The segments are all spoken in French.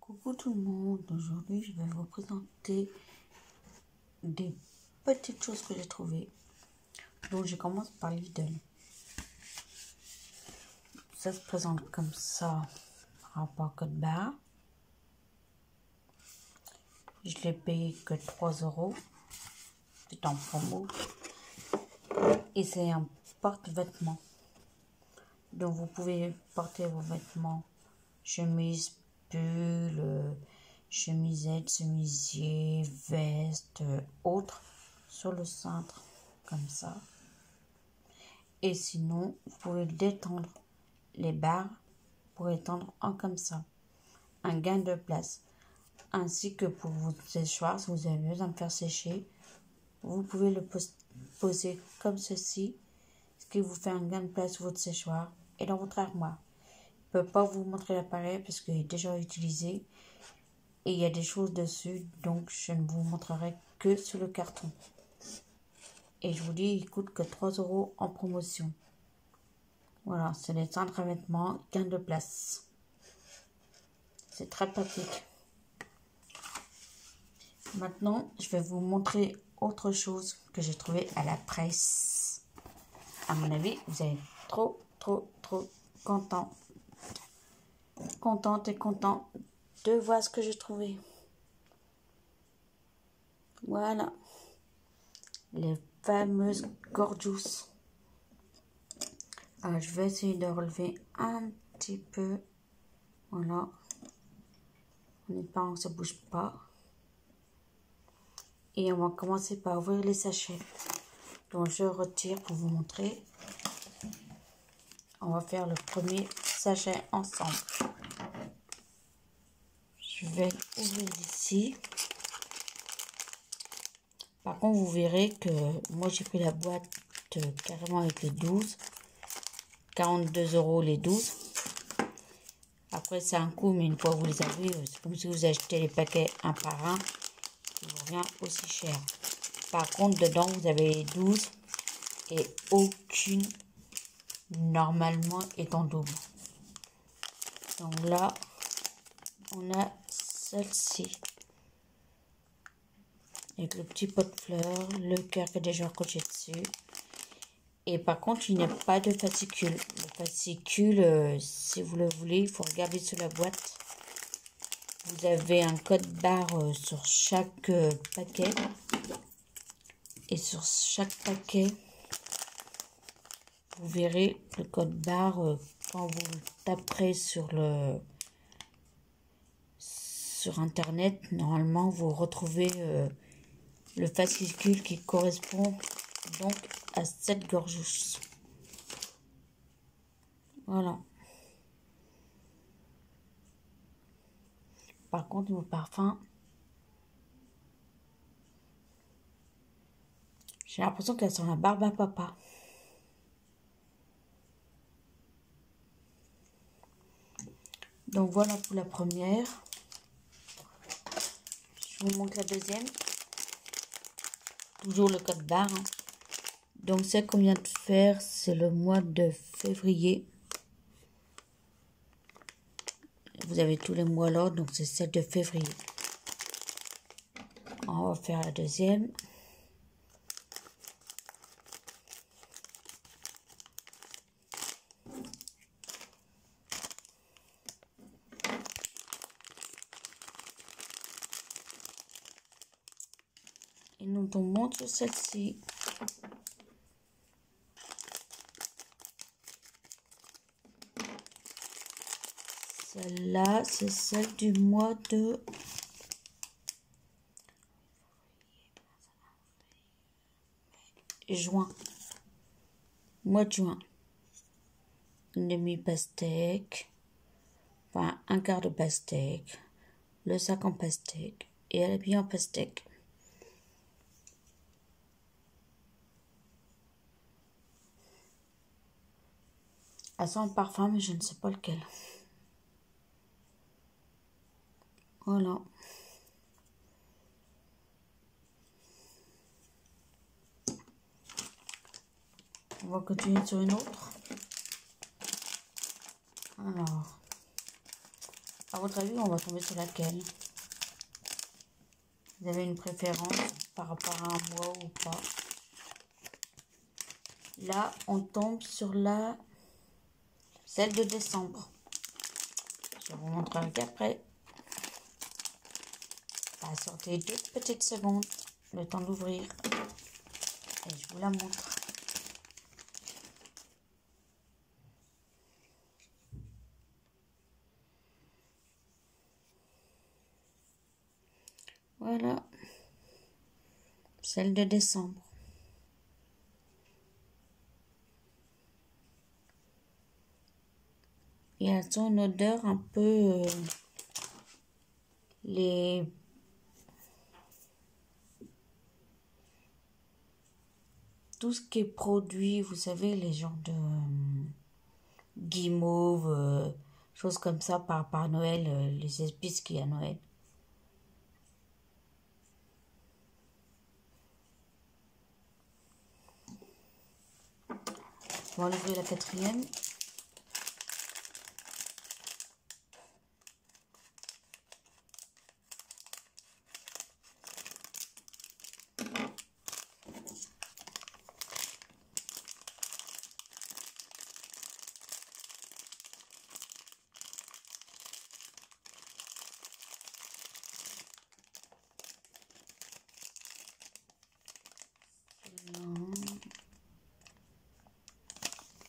Coucou tout le monde, aujourd'hui je vais vous présenter des petites choses que j'ai trouvées. Donc je commence par Lidl. Ça se présente comme ça, rapport code barre. Je l'ai payé que 3 €, c'est en promo. Et c'est un porte-vêtements. Donc vous pouvez porter vos vêtements, chemise, pull, chemisette, chemisier, veste, autres, sur le cintre, comme ça. Et sinon, vous pouvez détendre les barres pour étendre en comme ça. Un gain de place. Ainsi que pour vos séchoirs, si vous avez besoin de faire sécher, vous pouvez le poser comme ceci, ce qui vous fait un gain de place sur votre séchoir et dans votre armoire. Je ne peux pas vous montrer l'appareil parce qu'il est déjà utilisé et il y a des choses dessus, donc je ne vous montrerai que sur le carton. Et je vous dis, il coûte que 3 € en promotion. Voilà, c'est des cintres à vêtements, gain de place. C'est très pratique. Maintenant, je vais vous montrer autre chose que j'ai trouvé à la presse. À mon avis, vous allez être trop contente et content de voir ce que j'ai trouvé. Voilà, les fameuses Gorgeous. Alors, je vais essayer de relever un petit peu. Voilà. On est pas, on se bouge pas. Et on va commencer par ouvrir les sachets. Donc, je retire pour vous montrer. On va faire le premier sachet ensemble. Je vais ouvrir ici. Par contre, vous verrez que moi, j'ai pris la boîte carrément avec les 12. 42 € les 12. Après, c'est un coût, mais une fois que vous les avez, c'est comme si vous achetez les paquets un par un. Il vous revient aussi cher. Par contre, dedans, vous avez les 12 et aucune, normalement, est en double. Donc là, on a celle-ci. Avec le petit pot de fleurs, le cœur qui est déjà accroché dessus. Et par contre, il n'y a pas de fascicule. Le fascicule, si vous le voulez, il faut regarder sur la boîte. Vous avez un code barre sur chaque paquet. Et sur chaque paquet, vous verrez le code barre quand vous taperez sur internet. Normalement, vous retrouvez le fascicule qui correspond donc à cette Gorgeous. Voilà. Par contre, vos parfums, j'ai l'impression qu'elles sont la barbe à papa. Donc voilà pour la première. Je vous montre la deuxième. Toujours le code barre. Hein. Donc celle qu'on vient de faire, c'est le mois de février. Vous avez tous les mois là, donc c'est celle de février. On va faire la deuxième. Et nous tombons sur celle-ci. Celle-là, c'est celle du mois de juin. Mois de juin. Une demi-pastèque. Enfin, un quart de pastèque. Le sac en pastèque. Et elle est bien en pastèque. Elle sent le parfum, mais je ne sais pas lequel. Voilà. On va continuer sur une autre. Alors, À votre avis, on va tomber sur laquelle? Vous avez une préférence par rapport à un mois ou pas? Là, on tombe sur celle de décembre. Je vous montrerai après. Patientez 2 petites secondes, le temps d'ouvrir. Et je vous la montre. Voilà. Celle de décembre. Et elles ont une odeur un peu... Tout ce qui est produit, vous savez, les genres de guimauve, choses comme ça par Noël, les épices qu'il y a à Noël. On va ouvrir la quatrième.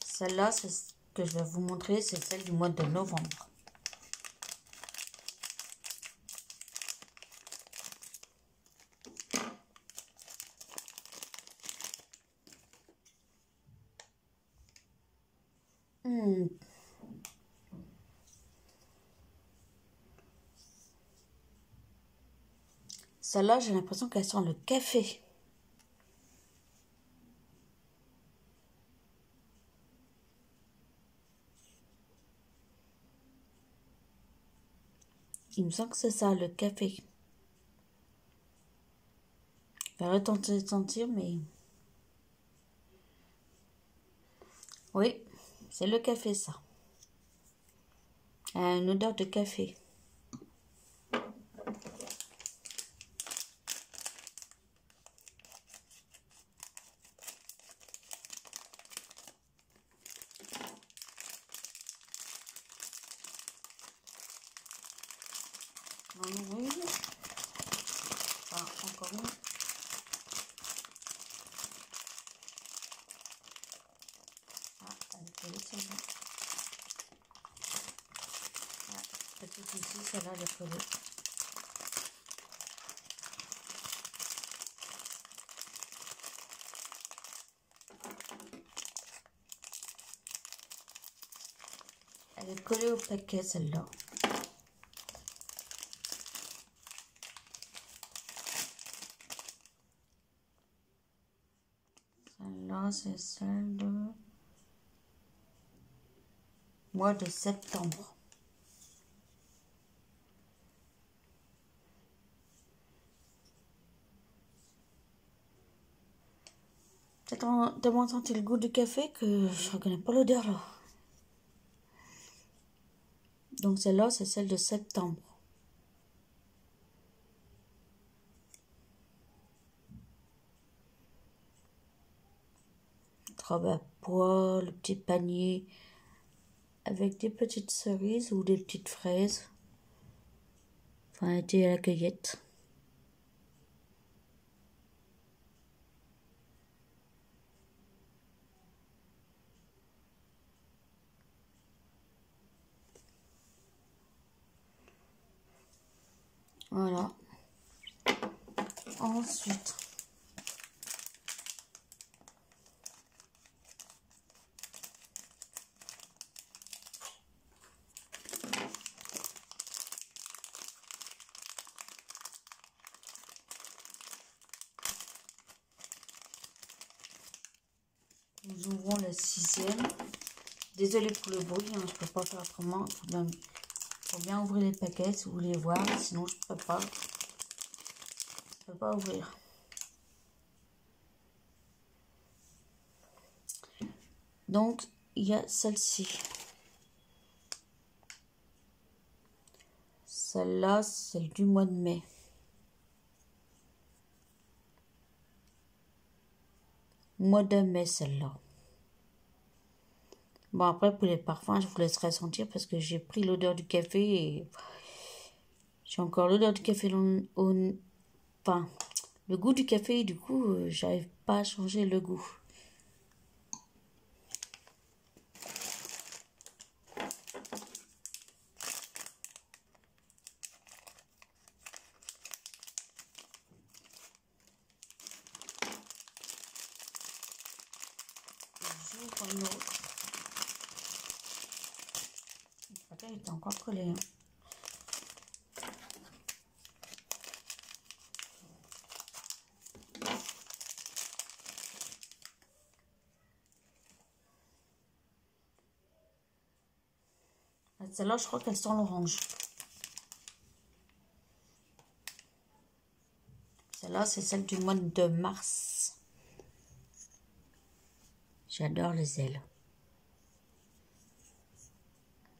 Celle-là, c'est ce que je vais vous montrer, c'est celle du mois de novembre. Celle-là, j'ai l'impression qu'elle sent le café. Il me semble que c'est ça, le café. Je vais retenter de sentir, mais... Oui, c'est le café, ça. Elle a une odeur de café. On en ouvre une. Enfin, encore une. Ah, elle est collée, celle-là. Ah, petite ici, celle-là, elle est collée. Elle est collée au paquet, celle-là. Celle-là, c'est celle de mois de septembre. Tellement senti le goût du café que je reconnais pas l'odeur là. Donc celle-là, c'est celle de septembre. Robe à pois, le petit panier avec des petites cerises ou des petites fraises. Enfin, été à la cueillette. Voilà. Ensuite, nous ouvrons la 6e. Désolée pour le bruit, hein, je peux pas faire autrement. Faut bien ouvrir les paquets si vous voulez voir, sinon je peux pas. Je peux pas ouvrir. Donc, il y a celle-ci. Celle-là, c'est celle du mois de mai. Mois de mai, celle-là. Bon, après, pour les parfums, je vous laisserai sentir parce que j'ai pris l'odeur du café et j'ai encore l'odeur du café enfin, le goût du café, du coup, j'arrive pas à changer le goût. J'ouvre un autre. Le paquet était encore collé. Hein. Celle-là, je crois qu'elle sent l'orange. Celle-là, c'est celle du mois de mars. J'adore les ailes.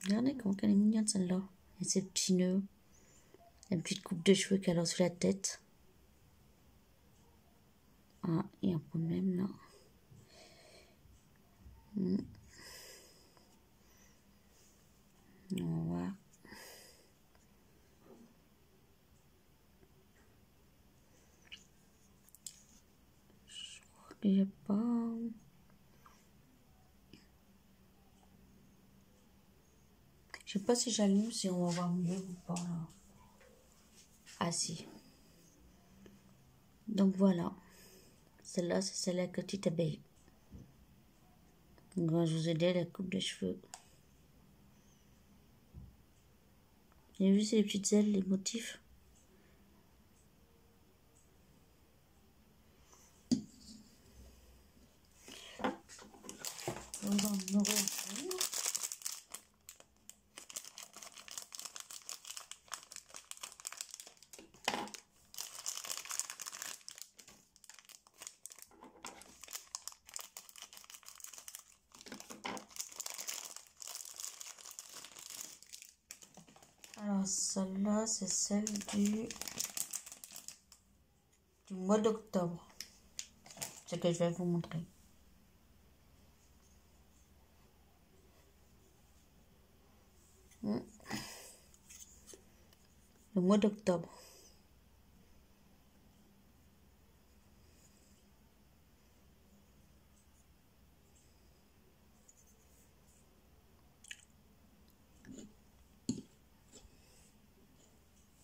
Regardez comment elle est mignonne celle-là. Et ses petits nœuds. La petite coupe de cheveux qu'elle a sur la tête. Ah, il y a un problème là. On va voir. Je crois qu'il n'y a pas... Je sais pas si j'allume, si on va voir mieux ou pas là. Ah si. Donc voilà. Celle-là, c'est celle à petite abeille. Donc, je vous ai dit la coupe de cheveux. Vous avez vu ces petites ailes, les motifs? On va en ouvrir. Alors celle-là, c'est celle du mois d'octobre. C'est ce que je vais vous montrer. Le mois d'octobre.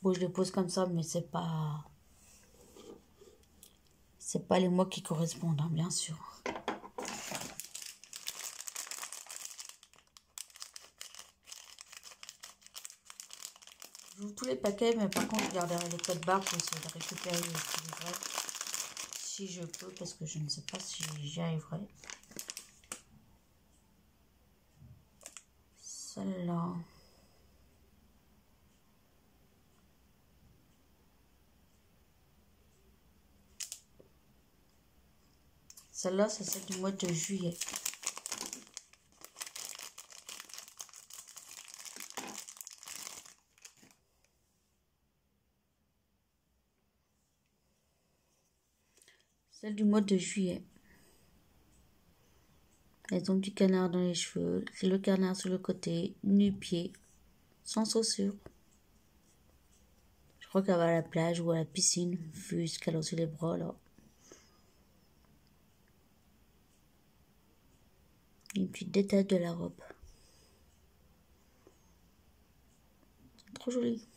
Bon, je les pose comme ça, mais c'est pas les mots qui correspondent, hein, bien sûr. J'ouvre tous les paquets, mais par contre, je garderai les codes barres pour essayer de récupérer les petits livrets. Si je peux, parce que je ne sais pas si j'y arriverai. Celle-là. Celle-là, c'est celle du mois de juillet. Celle du mois de juillet. Elles ont du canard dans les cheveux. C'est le canard sur le côté, nu-pied, sans chaussures. Je crois qu'elle va à la plage ou à la piscine, vu ce qu'elle a sur les bras là. Une petite détail de la robe. Trop joli.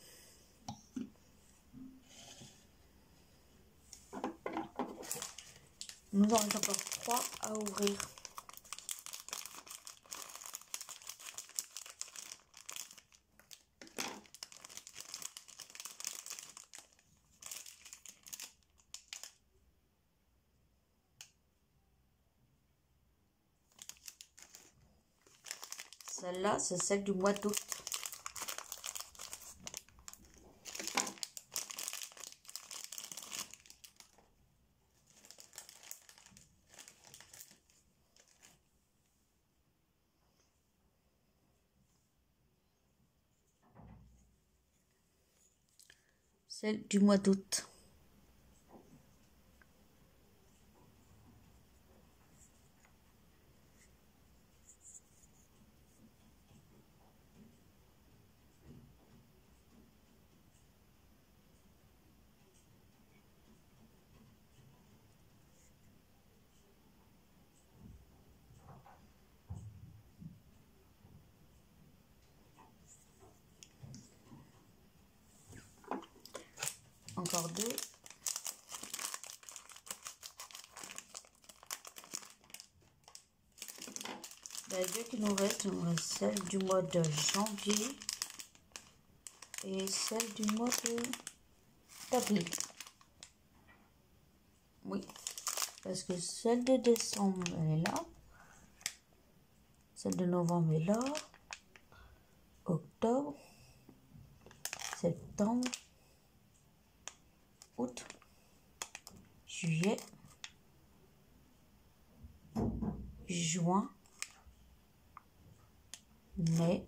Nous en reste encore 3 à ouvrir. Celle-là, c'est celle du mois d'août. celle du mois d'août. Encore deux. Les deux qui nous restent celle du mois de janvier et celle du mois d'avril. Oui, parce que celle de décembre elle est là, celle de novembre est là, octobre, septembre, août, juillet, juin, mai,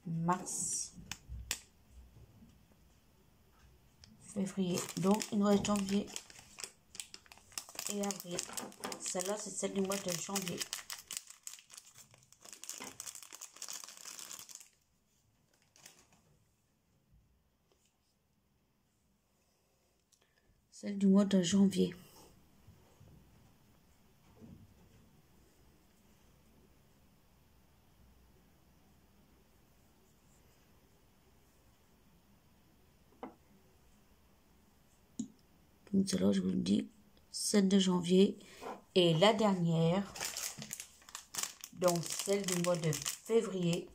mars, février. Donc il nous reste janvier et avril. Celle-là, c'est celle du mois de janvier. Celle du mois de janvier. Donc celle-là, je vous le dis, celle de janvier. Et la dernière, donc celle du mois de février.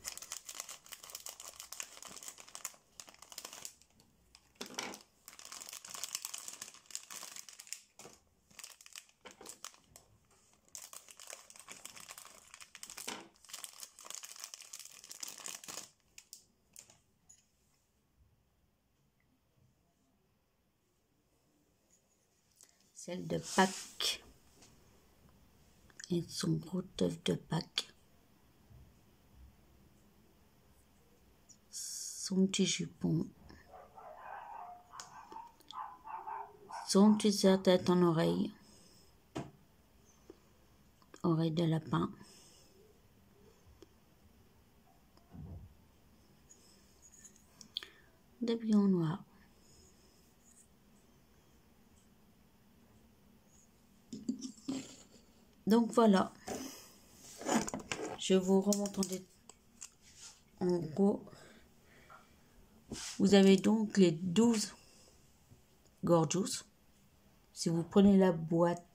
Celle de Pâques. Et son gros œuf de Pâques. Son petit jupon. Son petit serre-tête en oreille. Oreille de lapin. Des billons noirs. Donc voilà. Je vous remonte en gros. Vous avez donc les 12 Gorgeous. Si vous prenez la boîte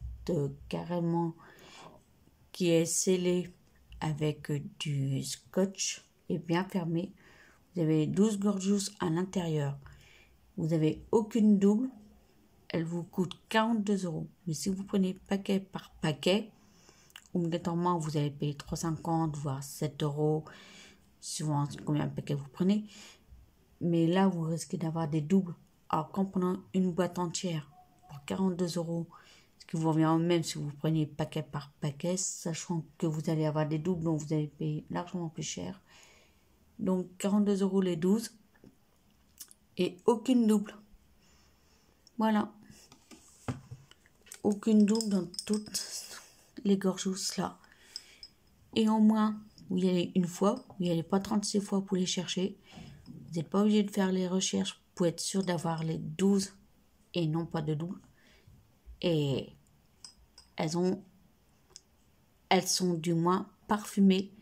carrément qui est scellée avec du scotch et bien fermée, vous avez 12 Gorgeous à l'intérieur. Vous n'avez aucune double. Elle vous coûte 42 €. Mais si vous prenez paquet par paquet, obligatoirement vous allez payer 3,50 voire 7 €, suivant combien de paquets vous prenez. Mais là, vous risquez d'avoir des doubles. Alors qu'en prenant une boîte entière pour 42 €, ce qui vous revient même si vous prenez paquet par paquet, sachant que vous allez avoir des doubles, donc vous allez payer largement plus cher. Donc 42 € les 12 et aucune double. Voilà. Aucune double dans toutes les Gorgeous là. Et en moins, vous y allez une fois, vous n'y allez pas 36 fois pour les chercher. Vous n'êtes pas obligé de faire les recherches pour être sûr d'avoir les 12 et non pas de double. Et elles sont du moins parfumées.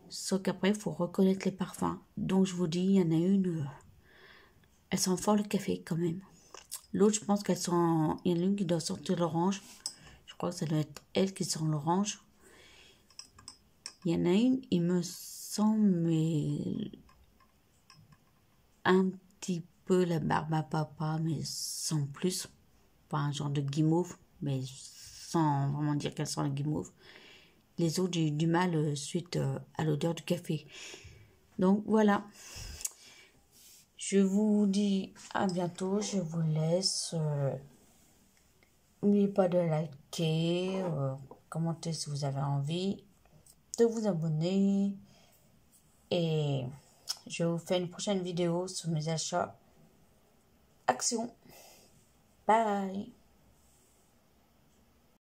Sauf qu'après, il faut reconnaître les parfums. Donc, je vous dis, il y en a une, elle sent fort le café quand même. L'autre, je pense qu'elle sent, il y en a une qui doit sortir l'orange. Je crois que ça doit être elle qui sent l'orange. Il y en a une, il me semble, mais un petit peu la barbe à papa, mais sans plus. Pas un genre de guimauve, mais sans vraiment dire qu'elle sent le guimauve. Les autres, j'ai eu du mal suite à l'odeur du café. Donc voilà. Je vous dis à bientôt. Je vous laisse. N'oubliez pas de liker, commenter si vous avez envie, de vous abonner. Et je vous fais une prochaine vidéo sur mes achats. Action. Bye.